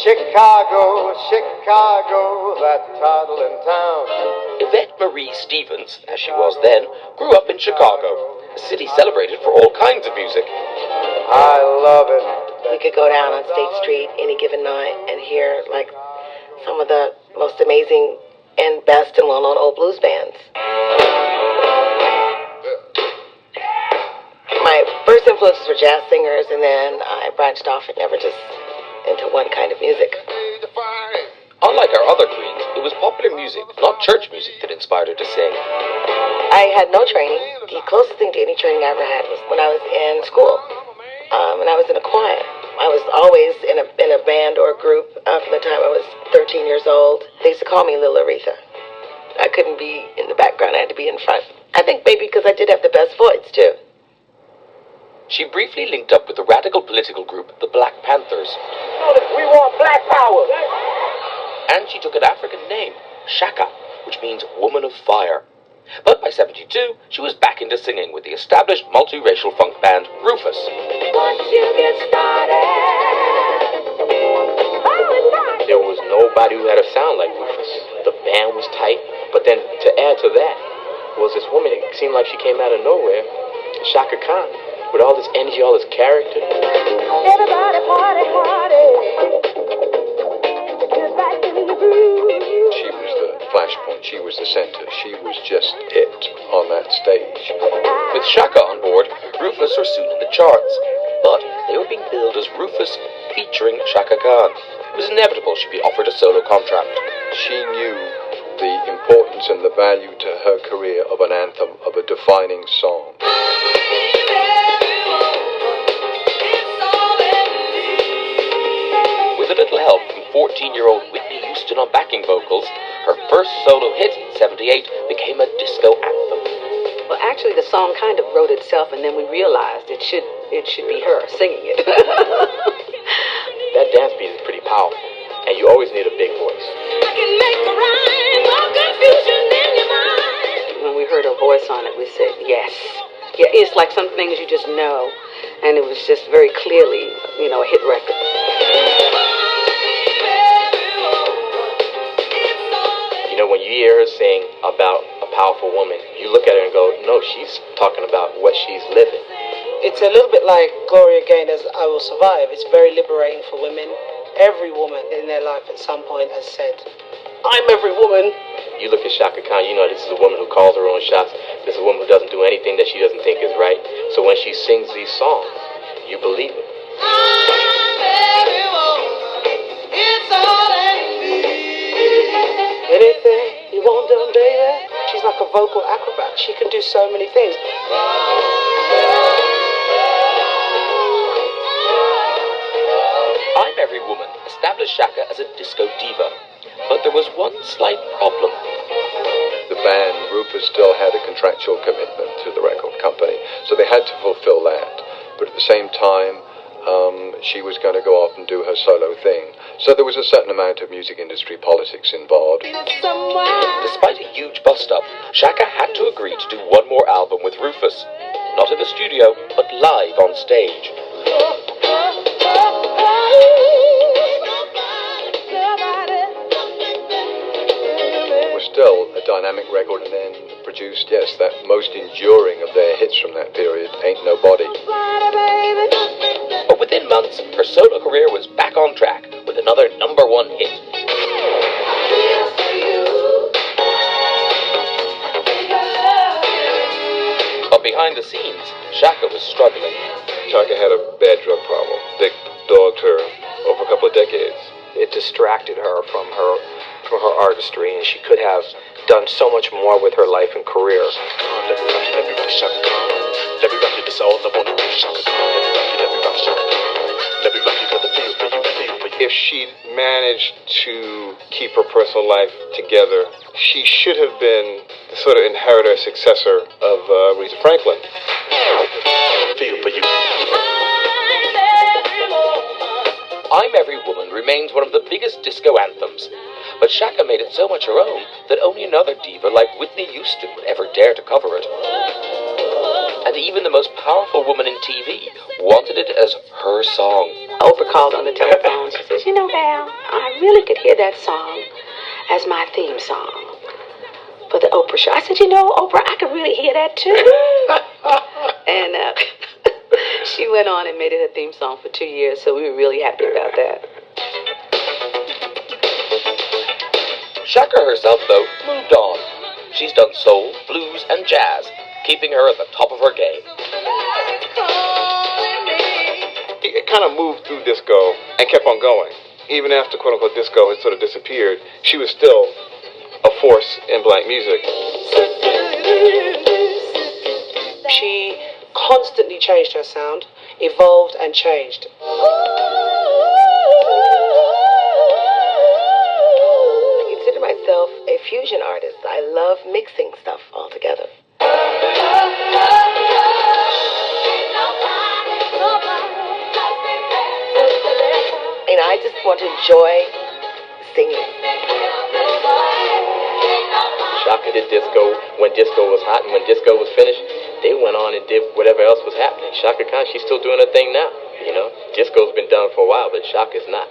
Chicago, Chicago, that toddling town. Yvette Marie Stevens, as she was then, grew up in Chicago, a city celebrated for all kinds of music. I love it. We could go down on State Street any given night and hear, like, some of the most amazing and best and well-known old blues bands. My first influences were jazz singers, and then I branched off and never just into one kind of music. Unlike our other queens, it was popular music, not church music, that inspired her to sing. I had no training. The closest thing to any training I ever had was when I was in school, and I was in a choir. I was always in a band or a group from the time I was 13 years old. They used to call me Little Aretha. I couldn't be in the background. I had to be in front. I think maybe because I did have the best voice, too. She briefly linked up with the radical political group, the Black Panthers. We want black power! And she took an African name, Chaka, which means woman of fire. But by 72, she was back into singing with the established multiracial funk band, Rufus. Once you get started, there was nobody who had a sound like Rufus. The band was tight, but then to add to that was this woman, it seemed like she came out of nowhere, Chaka Khan, with all this energy, all this character. everybody party, party. Get back in the groove. She was the flashpoint, she was the center, she was just it on that stage. With Chaka on board, Rufus were soon in the charts. But they were being billed as Rufus featuring Chaka Khan. It was inevitable she'd be offered a solo contract. She knew the importance and the value to her career of an anthem, of a defining song. With a little help from 14-year-old Whitney Houston on backing vocals, her first solo hit in 78 became a disco anthem. Well, actually, the song kind of wrote itself, and then we realized it should be her singing it. That dance beat is pretty powerful, and you always need a big voice. I can make the rhyme, no confusion in your mind. When we heard her voice on it, we said, yes. Yeah, it's like some things you just know, and it was just very clearly, a hit record. When you hear her sing about a powerful woman, you look at her and go, no, she's talking about what she's living. It's a little bit like Gloria Gaynor's I Will Survive. It's very liberating for women. Every woman in their life at some point has said, I'm every woman. You look at Chaka Khan, you know this is a woman who calls her own shots. This is a woman who doesn't do anything that she doesn't think is right. So when she sings these songs, you believe it. Anything you want done, baby. She's like a vocal acrobat. She can do so many things. I'm Every Woman established Chaka as a disco diva, but there was one slight problem. The band, Rufus, still had a contractual commitment to the record company, so they had to fulfill that. But at the same time, she was going to go off and do her solo thing. So there was a certain amount of music industry politics involved. Despite a huge bust-up, Chaka had to agree to do one more album with Rufus. Not in the studio, but live on stage. It was still a dynamic record, and then produced, yes, that most enduring of their hits from that period, Ain't Nobody. But within months, her solo career was back on track with another #1 hit. But behind the scenes, Chaka was struggling. Chaka had a bad drug problem. They dogged her over a couple of decades. It distracted her from her artistry, and she could have done so much more with her life and career. If she managed to keep her personal life together, she should have been the sort of inheritor, successor of Aretha Franklin. I'm Every Woman remains one of the biggest disco anthems, but Chaka made it so much her own that only another diva like Whitney Houston would ever dare to cover it. And even the most powerful woman in TV wanted it as her song. Oprah called on the telephone. She says, you know, Val, I really could hear that song as my theme song for the Oprah show. I said, you know, Oprah, I could really hear that too. And she went on and made it her theme song for 2 years, so we were really happy about that. Chaka herself, though, moved on. She's done soul, blues, and jazz, keeping her at the top of her game. It kind of moved through disco and kept on going. Even after quote-unquote disco had sort of disappeared, she was still a force in black music. She constantly changed her sound, evolved and changed. I consider myself a fusion artist. I love mixing stuff all together. And I just want to enjoy singing. Chaka did disco when disco was hot, and when disco was finished, they went on and did whatever else was happening. Chaka Khan, she's still doing her thing now. You know, disco's been done for a while, but Chaka's not.